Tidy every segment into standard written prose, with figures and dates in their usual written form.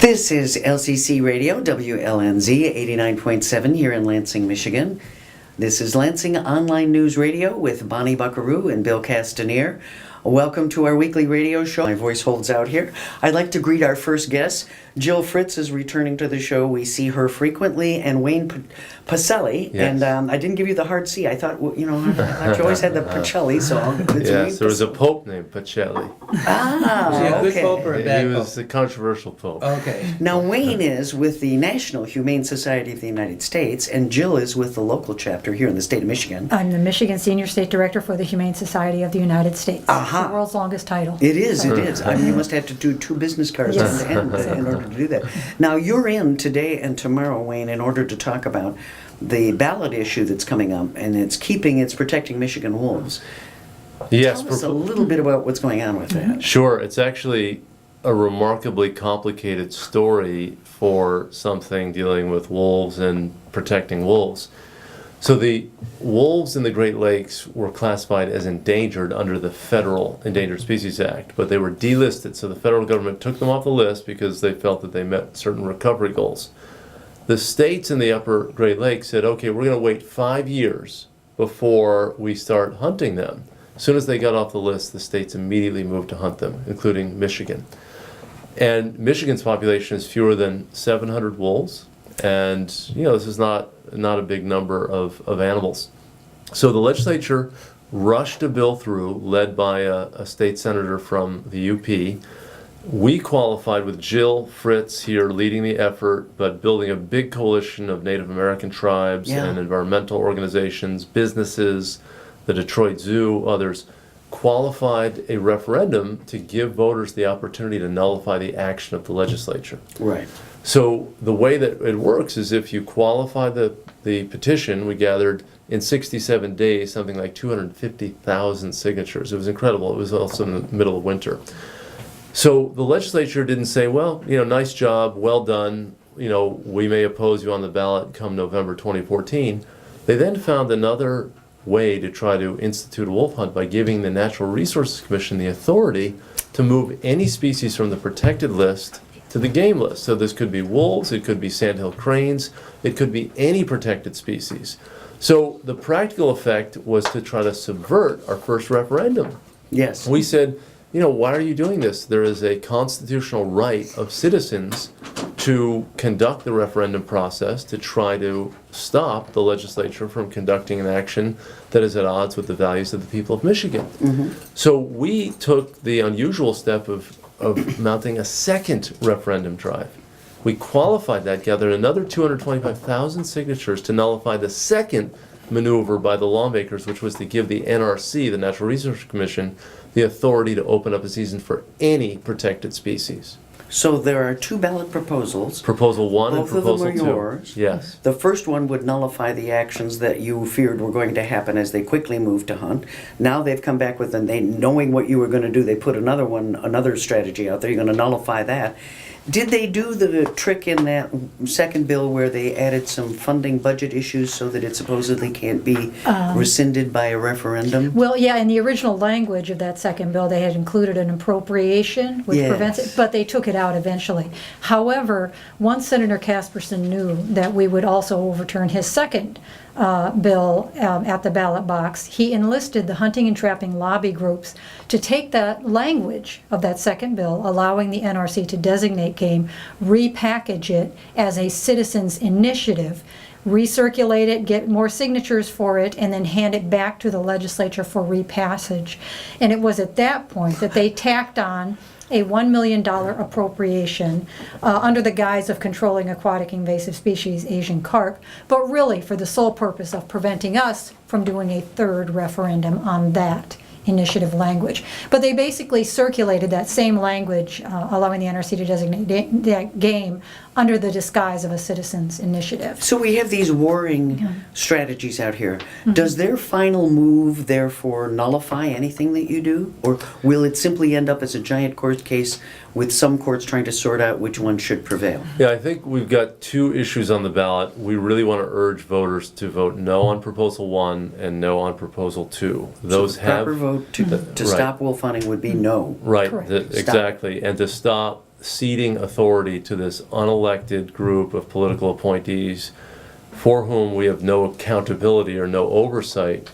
This is LCC Radio, WLNZ 89.7 here in Lansing, Michigan. This is Lansing Online News Radio with Bonnie Bucqueroux and Bill Castanier. Welcome to our weekly radio show. My voice holds out here. I'd like to greet our first guest. Jill Fritz is returning to the show. We see her frequently, and Wayne Pacelle. Yes. And I didn't give you the hard C. I thought, I thought you always had the Pacelle, so it's yes, there was a pope named Pacelle. Ah, Was he a good okay. pope or a bad He pope? was a controversial pope. Okay. Now, Wayne is with the National Humane Society of the United States, and Jill is with the local chapter here in the state of Michigan. I'm the Michigan Senior State Director for the Humane Society of the United States. Aha. It's the world's longest title. It is. I mean, you must have to do 2 business cards Yes. end to end in order to do that. Now, you're in today and tomorrow, Wayne, in order to talk about the ballot issue that's coming up, and it's protecting Michigan wolves. Yes, Tell us a little bit about what's going on with that. sure. It's actually a remarkably complicated story for something dealing with wolves and protecting wolves. So the wolves in the Great Lakes were classified as endangered under the Federal Endangered Species Act, but they were delisted, so the federal government took them off the list because they felt that they met certain recovery goals. The states in the upper Great Lakes said, okay, we're going to wait 5 years before we start hunting them. As soon as they got off the list, the states immediately moved to hunt them, including Michigan. And Michigan's population is fewer than 700 wolves, and this is not a big number of animals. So the legislature rushed a bill through, led by a state senator from the UP. We qualified with Jill Fritz here leading the effort, but building a big coalition of Native American tribes and environmental organizations, businesses, the Detroit Zoo, others, qualified a referendum to give voters the opportunity to nullify the action of the legislature. Right. So the way that it works is if you qualify the petition, we gathered in 67 days something like 250,000 signatures. It was incredible. It was also in the middle of winter. So the legislature didn't say, well, nice job, well done, we may oppose you on the ballot come November 2014. They then found another way to try to institute a wolf hunt by giving the Natural Resources Commission the authority to move any species from the protected list to the game list. So this could be wolves, it could be sandhill cranes, it could be any protected species. So the practical effect was to try to subvert our first referendum. Yes. We said, why are you doing this? There is a constitutional right of citizens to conduct the referendum process to try to stop the legislature from conducting an action that is at odds with the values of the people of Michigan. Mm-hmm. So we took the unusual step of mounting a second referendum drive. We qualified that, gathered another 225,000 signatures to nullify the second maneuver by the lawmakers, which was to give the NRC, the Natural Resources Commission, the authority to open up a season for any protected species. So there are 2 ballot proposals. Proposal 1 and Both of them Proposal are 2. yours. Yes. The first one would nullify the actions that you feared were going to happen as they quickly moved to hunt. Now they've come back with, knowing what you were going to do, they put another strategy out there. You're going to nullify that. Did they do the trick in that second bill where they added some funding budget issues so that it supposedly can't be rescinded by a referendum? Well, yeah, in the original language of that second bill, they had included an appropriation, which prevents it, but they took it out eventually. However, once Senator Casperson knew that we would also overturn his second bill at the ballot box, he enlisted the hunting and trapping lobby groups to take the language of that second bill, allowing the NRC to designate game, repackage it as a citizens' initiative, recirculate it, get more signatures for it, and then hand it back to the legislature for repassage. And it was at that point that they tacked on a $1 million appropriation under the guise of controlling aquatic invasive species, Asian carp, but really for the sole purpose of preventing us from doing a third referendum on that initiative language. But they basically circulated that same language, allowing the NRC to designate that game under the disguise of a citizens' initiative. So we have these warring strategies out here. Does their final move therefore nullify anything that you do? Or will it simply end up as a giant court case with some courts trying to sort out which one should prevail? Yeah, I think we've got 2 issues on the ballot. We really want to urge voters to vote no on Proposal 1 and no on Proposal 2. Those so the proper vote to right. stop wolf hunting would be no. Right, Correct. exactly. And to stop ceding authority to this unelected group of political appointees for whom we have no accountability or no oversight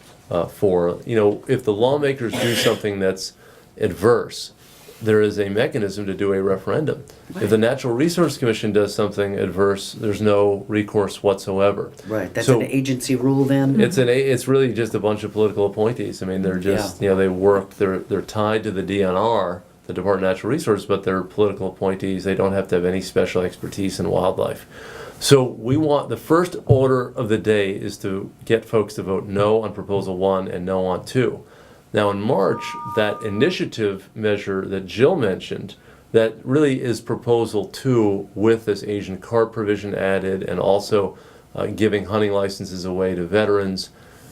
for. If the lawmakers do something that's adverse, there is a mechanism to do a referendum. Right. If the Natural Resource Commission does something adverse, there's no recourse whatsoever. Right, that's So an agency rule then? it's really just a bunch of political appointees. I mean, they're just, they work, they're tied to the DNR, the Department of Natural Resources, but they're political appointees. They don't have to have any special expertise in wildlife. So we want, the first order of the day is to get folks to vote no on Proposal 1 and no on 2. Now in March, that initiative measure that Jill mentioned, that really is Proposal 2 with this Asian carp provision added and also giving hunting licenses away to veterans.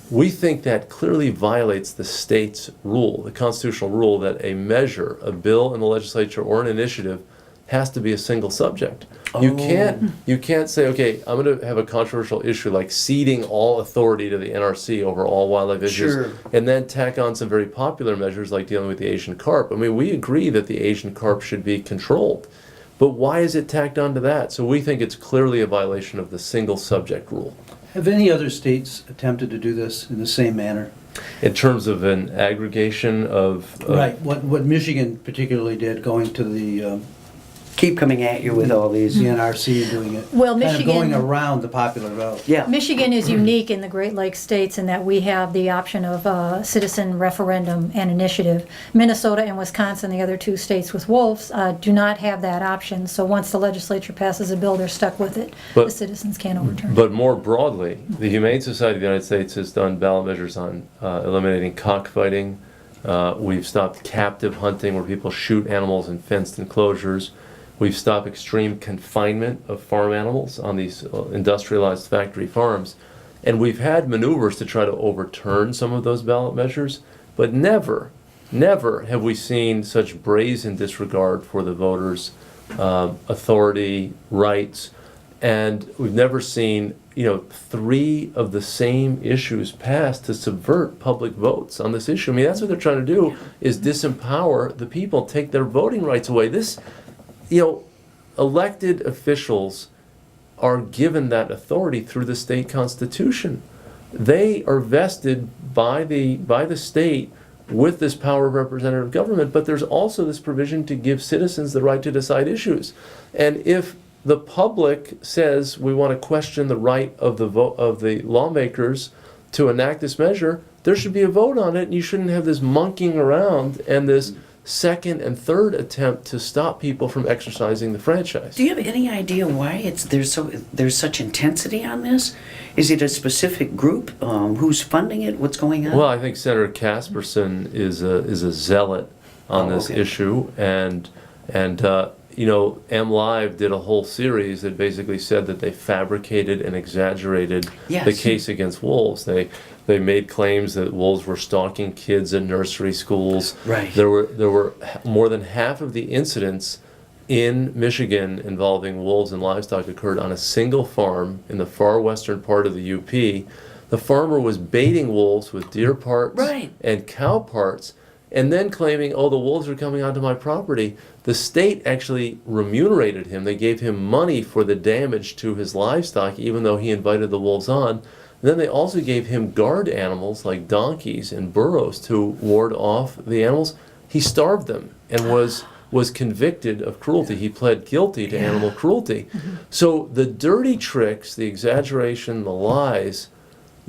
We think that clearly violates the state's rule, the constitutional rule that a measure, a bill in the legislature or an initiative has to be a single subject. You can't say, okay, I'm going to have a controversial issue like ceding all authority to the NRC over all wildlife issues, and then tack on some very popular measures like dealing with the Asian carp. I mean, we agree that the Asian carp should be controlled, but why is it tacked onto that? So we think it's clearly a violation of the single subject rule. Have any other states attempted to do this in the same manner? In terms of an aggregation of... Right, what Michigan particularly did, going to the Keep coming at you with all these. NRC and doing it. Well, kind of going Michigan- around the popular vote. Yeah. Michigan is unique in the Great Lakes states in that we have the option of citizen referendum and initiative. Minnesota and Wisconsin, the other two states with wolves, do not have that option. So once the legislature passes a bill, they're stuck with it. But- The citizens can't overturn it. But more broadly, the Humane Society of the United States has done ballot measures on eliminating cockfighting. We've stopped captive hunting where people shoot animals in fenced enclosures. We've stopped extreme confinement of farm animals on these industrialized factory farms. And we've had maneuvers to try to overturn some of those ballot measures, but never have we seen such brazen disregard for the voters' authority, rights, and we've never seen 3 of the same issues passed to subvert public votes on this issue. I mean, that's what they're trying to do, is disempower the people, take their voting rights away. Elected officials are given that authority through the state constitution. They are vested by the state with this power of representative government, but there's also this provision to give citizens the right to decide issues. And if the public says we want to question the right of the lawmakers to enact this measure, there should be a vote on it, and you shouldn't have this monkeying around and this second and third attempt to stop people from exercising the franchise. Do you have any idea why there's such intensity on this? Is it a specific group? Who's funding it? What's going on? Well, I think Senator Casperson is a zealot on this issue, and MLive did a whole series that basically said that they fabricated and exaggerated the case against wolves. They made claims that wolves were stalking kids in nursery schools. Right. There were more than half of the incidents in Michigan involving wolves and livestock occurred on a single farm in the far western part of the UP. The farmer was baiting wolves with deer parts and cow parts, and then claiming, oh, the wolves are coming onto my property. The state actually remunerated him. They gave him money for the damage to his livestock, even though he invited the wolves on. And then they also gave him guard animals like donkeys and burros to ward off the animals. He starved them and was convicted of cruelty. He pled guilty to animal cruelty. So the dirty tricks, the exaggeration, the lies,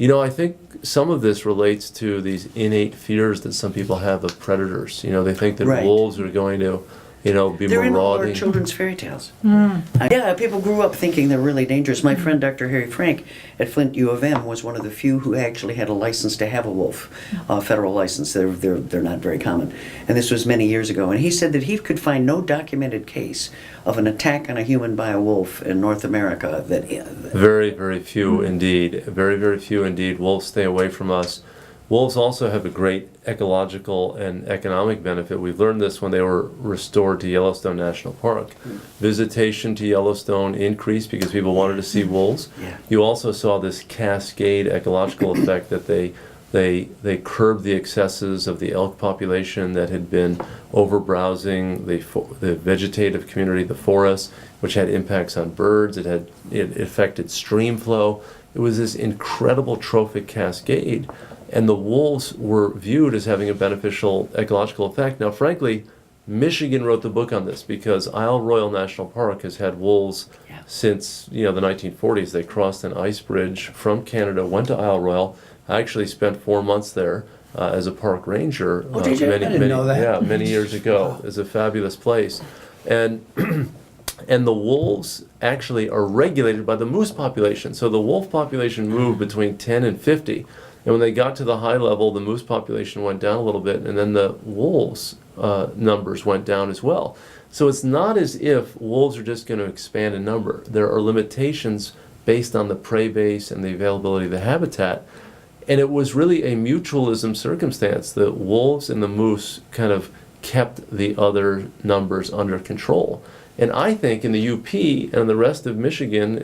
I think some of this relates to these innate fears that some people have of predators. They think that wolves are going to be They're in all our marauding. children's fairy tales. Yeah, people grew up thinking they're really dangerous. My friend Dr. Harry Frank at Flint U of M was one of the few who actually had a license to have a wolf, federal license. They're not very common. And this was many years ago. And he said that he could find no documented case of an attack on a human by a wolf in North America. Very, very few indeed. Very, very few indeed. Wolves stay away from us. Wolves also have a great ecological and economic benefit. We've learned this when they were restored to Yellowstone National Park. Visitation to Yellowstone increased because people wanted to see wolves. Yeah. You also saw this cascade ecological effect that they They curbed the excesses of the elk population that had been overbrowsing the vegetative community, the forest, which had impacts on birds. It affected stream flow. It was this incredible trophic cascade, and the wolves were viewed as having a beneficial ecological effect. Now, frankly, Michigan wrote the book on this because Isle Royale National Park has had wolves since the 1940s. They crossed an ice bridge from Canada, went to Isle Royale. I actually spent 4 months there as a park ranger. Oh, did you? I didn't know that. Yeah, many years ago. It's a fabulous place, and and the wolves actually are regulated by the moose population. So the wolf population moved between 10 and 50. And when they got to the high level, the moose population went down a little bit, and then the wolves numbers went down as well. So it's not as if wolves are just going to expand in number. There are limitations based on the prey base and the availability of the habitat. And it was really a mutualism circumstance. The wolves and the moose kind of kept the other numbers under control. And I think in the UP and the rest of Michigan,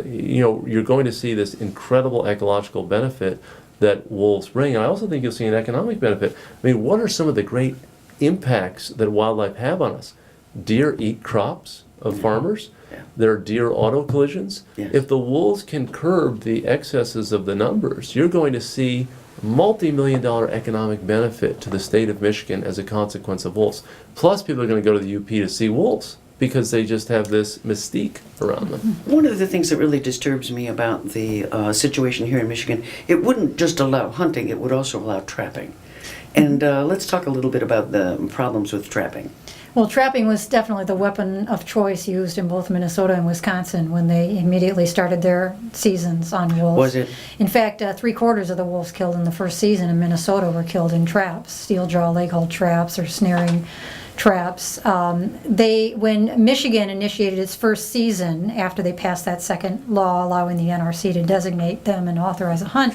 you're going to see this incredible ecological benefit that wolves bring. And I also think you'll see an economic benefit. I mean, what are some of the great impacts that wildlife have on us? Deer eat crops of farmers. Yeah. There are deer auto collisions. Yes. If the wolves can curb the excesses of the numbers, you're going to see multi-million-dollar economic benefit to the state of Michigan as a consequence of wolves. Plus, people are going to go to the UP to see wolves because they just have this mystique around them. One of the things that really disturbs me about the situation here in Michigan, it wouldn't just allow hunting, it would also allow trapping. And let's talk a little bit about the problems with trapping. Well, trapping was definitely the weapon of choice used in both Minnesota and Wisconsin when they immediately started their seasons on wolves. Was it? In fact, 3/4 of the wolves killed in the first season in Minnesota were killed in traps, steel jaw leg hold traps or snaring traps. When Michigan initiated its first season after they passed that second law allowing the NRC to designate them and authorize a hunt,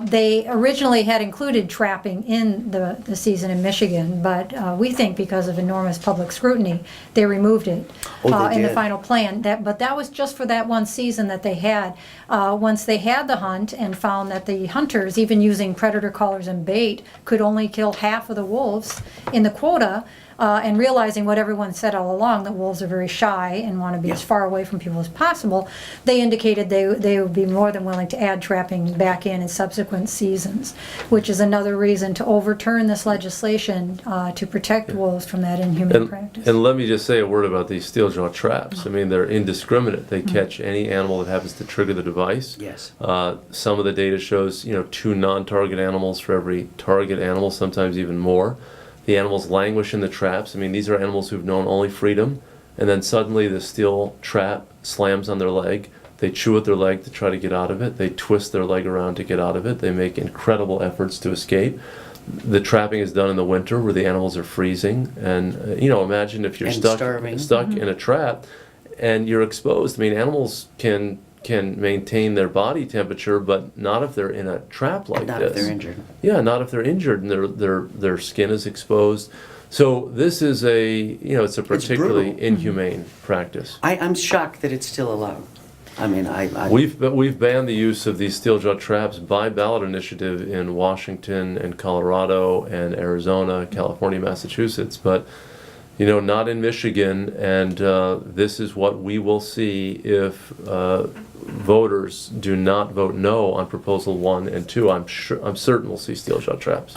they originally had included trapping in the season in Michigan, but we think because of enormous public scrutiny, they removed it in the final plan. But that was just for that one season that they had. Once they had the hunt and found that the hunters, even using predator collars and bait, could only kill half of the wolves in the quota, and realizing what everyone said all along, that wolves are very shy and want to be as far away from people as possible, they indicated they would be more than willing to add trapping back in subsequent seasons, which is another reason to overturn this legislation to protect wolves from that inhuman practice. And let me just say a word about these steel jaw traps. I mean, they're indiscriminate. They catch any animal that happens to trigger the device. Yes. Some of the data shows, 2 non-target animals for every target animal, sometimes even more. The animals languish in the traps. I mean, these are animals who've known only freedom, and then suddenly the steel trap slams on their leg. They chew at their leg to try to get out of it. They twist their leg around to get out of it. They make incredible efforts to escape. The trapping is done in the winter where the animals are freezing. And, imagine if you're stuck in a trap and you're exposed. I mean, animals can maintain their body temperature, but not if they're in a trap like this. Not if they're injured. Yeah, not if they're injured and their skin is exposed. So this is it's a particularly inhumane practice. I'm shocked that it's still allowed. I mean, We've banned the use of these steel jaw traps by ballot initiative in Washington and Colorado and Arizona, California, Massachusetts, but not in Michigan, and this is what we will see if voters do not vote no on Proposal 1 and 2. I'm certain we'll see steel jaw traps.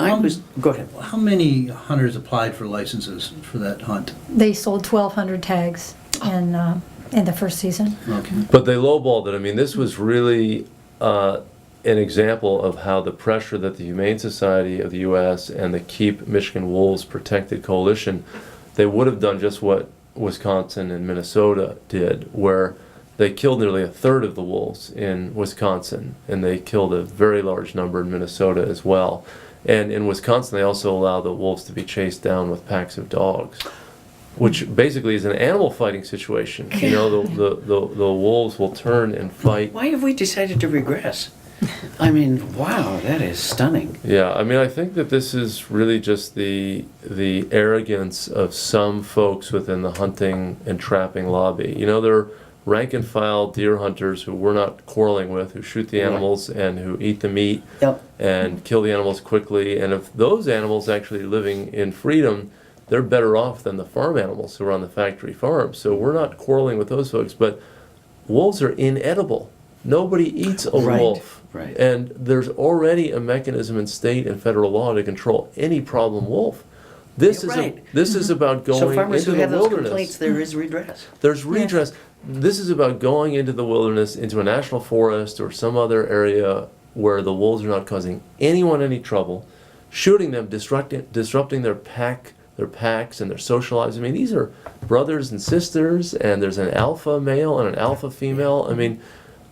Go ahead. How many hunters applied for licenses for that hunt? They sold 1,200 tags in the first season. Okay. But they lowballed it. I mean, this was really an example of how the pressure that the Humane Society of the U.S. and the Keep Michigan Wolves Protected Coalition, they would have done just what Wisconsin and Minnesota did, where they killed nearly 1/3 of the wolves in Wisconsin, and they killed a very large number in Minnesota as well. And in Wisconsin, they also allow the wolves to be chased down with packs of dogs, which basically is an animal fighting situation. The wolves will turn and fight. Why have we decided to regress? I mean, wow, that is stunning. Yeah, I mean, I think that this is really just the arrogance of some folks within the hunting and trapping lobby. There rank and file deer hunters who we're not quarreling with, who shoot the animals and who eat the meat Yep. and kill the animals quickly. And if those animals actually living in freedom, they're better off than the farm animals who are on the factory farms. So we're not quarreling with those folks, but wolves are inedible. Nobody eats a Right, wolf. right. And there's already a mechanism in state and federal law to control any problem wolf. This You're is right. this is about going So farmers into who the have those wilderness. complaints, there is redress. There's redress. This is about going into the wilderness, into a national forest or some other area where the wolves are not causing anyone any trouble, shooting them, disrupting their packs and their social lives. I mean, these are brothers and sisters, and there's an alpha male and an alpha female. I mean,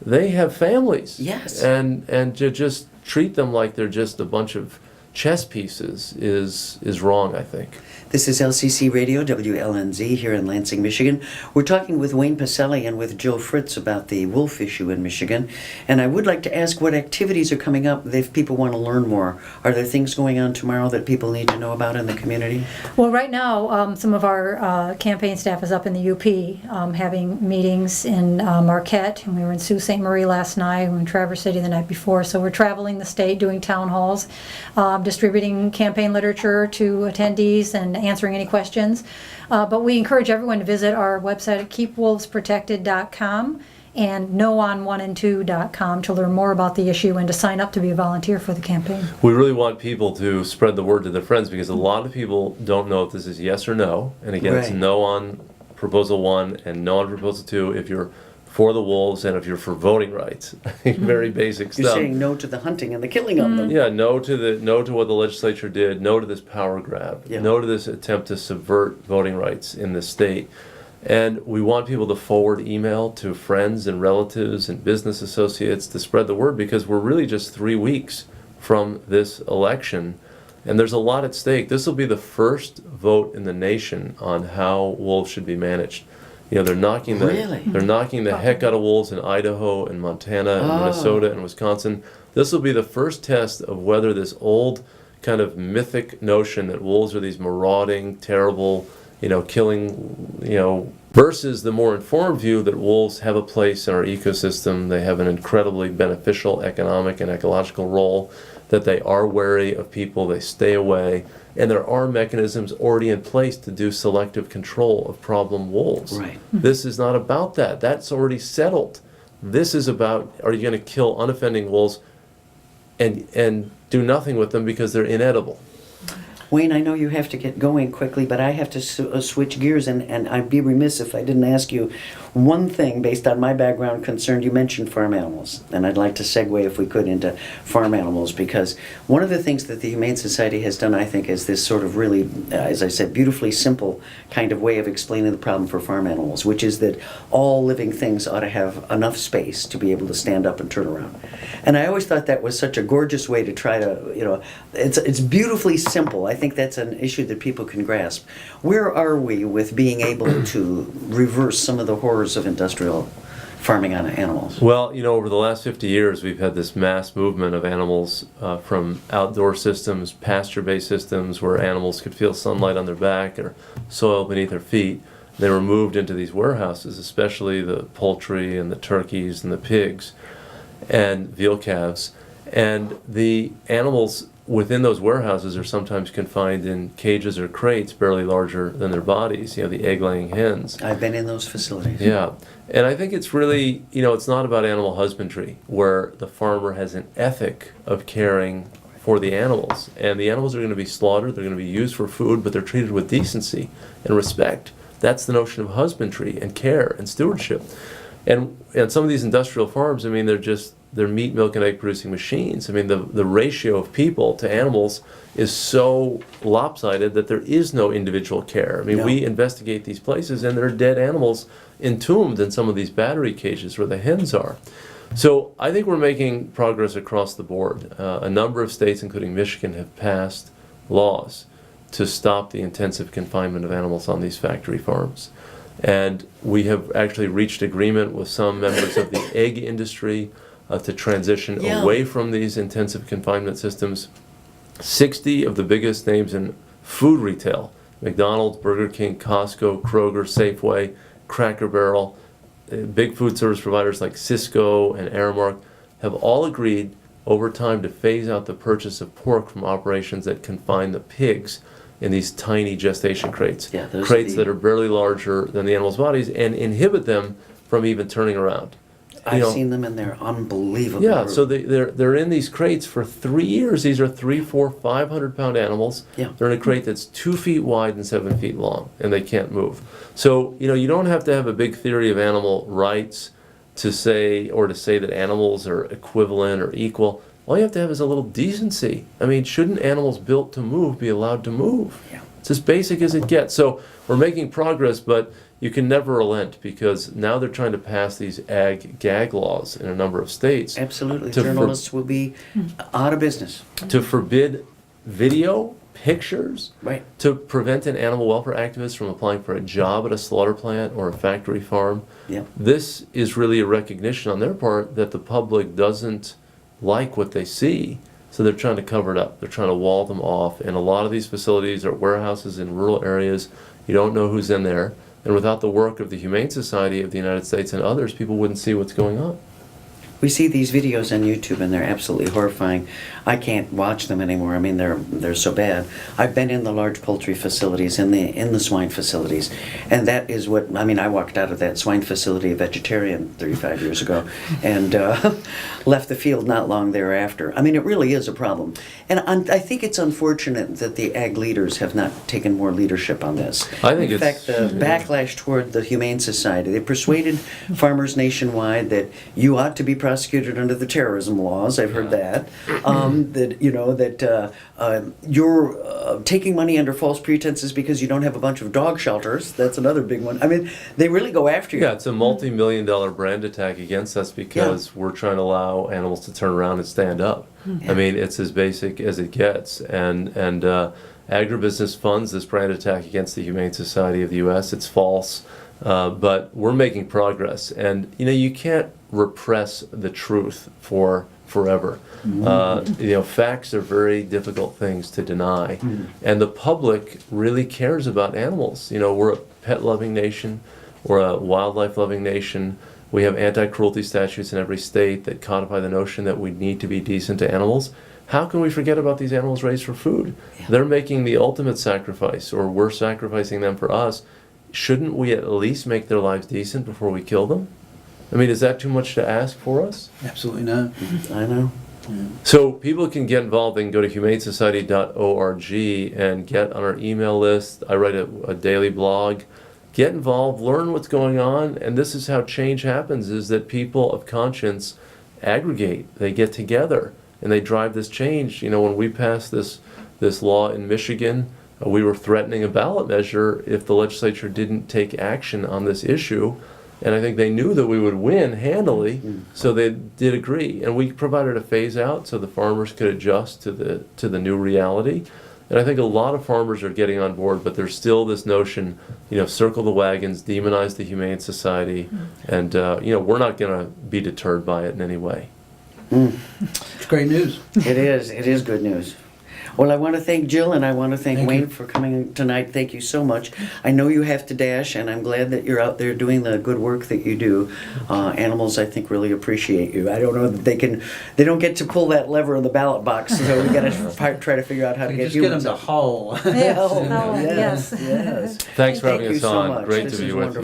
they have families. Yes. And to just treat them like they're just a bunch of chess pieces is wrong, I think. This is LCC Radio, WLNZ, here in Lansing, Michigan. We're talking with Wayne Pacelle and with Joe Fritz about the wolf issue in Michigan. And I would like to ask what activities are coming up if people want to learn more. Are there things going on tomorrow that people need to know about in the community? Well, right now, some of our campaign staff is up in the UP having meetings in Marquette, and we were in Sault Ste. Marie last night, we were in Traverse City the night before. So we're traveling the state, doing town halls, distributing campaign literature to attendees and answering any questions. But we encourage everyone to visit our website at keepwolvesprotected.com and noon1and2.com to learn more about the issue and to sign up to be a volunteer for the campaign. We really want people to spread the word to their friends because a lot of people don't know if this is yes or no. And again, it's Right. no on proposal 1 and no on proposal 2 if you're for the wolves and if you're for voting rights. Very basic You're stuff. saying no to the hunting and the killing of them. Yeah, no to what the legislature did, no to this power grab, Yeah. no to this attempt to subvert voting rights in this state. And we want people to forward email to friends and relatives and business associates to spread the word because we're really just 3 weeks from this election. And there's a lot at stake. This will be the first vote in the nation on how wolves should be managed. You know, they're knocking the heck out of wolves in Idaho and Montana and Minnesota and Wisconsin. This will be the first test of whether this old kind of mythic notion that wolves are these marauding, terrible, killing, versus the more informed view that wolves have a place in our ecosystem. They have an incredibly beneficial economic and ecological role, that they are wary of people, they stay away, and there are mechanisms already in place to do selective control of problem wolves. Right. This is not about that. That's already settled. This is about, are you going to kill unoffending wolves and do nothing with them because they're inedible? Wayne, I know you have to get going quickly, but I have to switch gears, and I'd be remiss if I didn't ask you one thing based on my background concern. You mentioned farm animals, and I'd like to segue, if we could, into farm animals, because one of the things that the Humane Society has done, I think, is this sort of really, as I said, beautifully simple kind of way of explaining the problem for farm animals, which is that all living things ought to have enough space to be able to stand up and turn around. And I always thought that was such a gorgeous way to try to, it's beautifully simple. I think that's an issue that people can grasp. Where are we with being able to reverse some of the horrors of industrial farming on animals? Well, over the last 50 years, we've had this mass movement of animals from outdoor systems, pasture-based systems, where animals could feel sunlight on their back or soil beneath their feet. They were moved into these warehouses, especially the poultry and the turkeys and the pigs and veal calves. And the animals within those warehouses are sometimes confined in cages or crates barely larger than their bodies, the egg-laying hens. I've been in those facilities. Yeah. And I think it's really, it's not about animal husbandry, where the farmer has an ethic of caring for the animals. And the animals are going to be slaughtered, they're going to be used for food, but they're treated with decency and respect. That's the notion of husbandry and care and stewardship. And some of these industrial farms, they're meat, milk, and egg producing machines. The ratio of people to animals is so lopsided that there is no individual care. No. We investigate these places and there are dead animals entombed in some of these battery cages where the hens are. So I think we're making progress across the board. A number of states, including Michigan, have passed laws to stop the intensive confinement of animals on these factory farms. And we have actually reached agreement with some members of the egg industry to transition away from these intensive confinement systems. 60 of the biggest names in food retail, McDonald's, Burger King, Costco, Kroger, Safeway, Cracker Barrel, big food service providers like Cisco and Aramark have all agreed over time to phase out the purchase of pork from operations that confine the pigs in these tiny gestation crates. Yeah, those are crates the- that are barely larger than the animals' bodies and inhibit them from even turning around. You I've know, seen them and they're unbelievable. yeah, so they're in these crates for 3 years. These are 3, 4, 500-pound animals. Yeah. They're in a crate that's 2 feet wide and 7 feet long, and they can't move. So, you know, you don't have to have a big theory of animal rights to say that animals are equivalent or equal. All you have to have is a little decency. I mean, shouldn't animals built to move be allowed to move? Yeah. It's as basic as it gets. So we're making progress, but you can never relent because now they're trying to pass these ag-gag laws in a number of states Absolutely. To Journalists will be out of business. to forbid video, pictures, Right. to prevent an animal welfare activist from applying for a job at a slaughter plant or a factory farm. Yeah. This is really a recognition on their part that the public doesn't like what they see, so they're trying to cover it up. They're trying to wall them off, and a lot of these facilities are warehouses in rural areas. You don't know who's in there, and without the work of the Humane Society of the United States and others, people wouldn't see what's going on. We see these videos on YouTube and they're absolutely horrifying. I can't watch them anymore. I mean, they're so bad. I've been in the large poultry facilities, in the swine facilities, and that is what I mean. I walked out of that swine facility a vegetarian 35 years ago, and left the field not long thereafter. I mean, it really is a problem, and I think it's unfortunate that the ag leaders have not taken more leadership on this. I think in it's- fact, the backlash toward the Humane Society, they persuaded farmers nationwide that you ought to be prosecuted under the terrorism laws. I've heard that. That you know that you're taking money under false pretenses because you don't have a bunch of dog shelters. That's another big one. I mean, they really go after you. Yeah, it's a multi-million-dollar brand attack against us because we're trying to allow animals to turn around and stand up. I mean, it's as basic as it gets. And agribusiness funds this brand attack against the Humane Society of the U.S. It's false, but we're making progress. And, you know, you can't repress the truth for forever. You know, facts are very difficult things to deny. And the public really cares about animals. You know, we're a pet-loving nation. We're a wildlife-loving nation. We have anti-cruelty statutes in every state that codify the notion that we need to be decent to animals. How can we forget about these animals raised for food? Yeah. They're making the ultimate sacrifice, or we're sacrificing them for us. Shouldn't we at least make their lives decent before we kill them? I mean, is that too much to ask for us? Absolutely not. I know. So people can get involved. They can go to humanesociety.org and get on our email list. I write a daily blog. Get involved, learn what's going on, and this is how change happens, is that people of conscience aggregate. They get together and they drive this change. You know, when we passed this law in Michigan, we were threatening a ballot measure if the legislature didn't take action on this issue. And I think they knew that we would win handily, so they did agree. And we provided a phase out so the farmers could adjust to the new reality. And I think a lot of farmers are getting on board, but there's still this notion, you know, circle the wagons, demonize the Humane Society, and, you know, we're not going to be deterred by it in any way. It's great news. It is good news. Well, I want to thank Jill and I want to thank Thank Wayne you. for coming tonight. Thank you so much. I know you have to dash, and I'm glad that you're out there doing the good work that you do. Animals, I think, really appreciate you. I don't know that they don't get to pull that lever in the ballot box, so we got to try to figure out how to get Just get them humans to out. haul. Yeah. Oh, Oh, yes, yes. yes. Thanks for Thank having you us so on. much. Great This to be is with you. wonderful.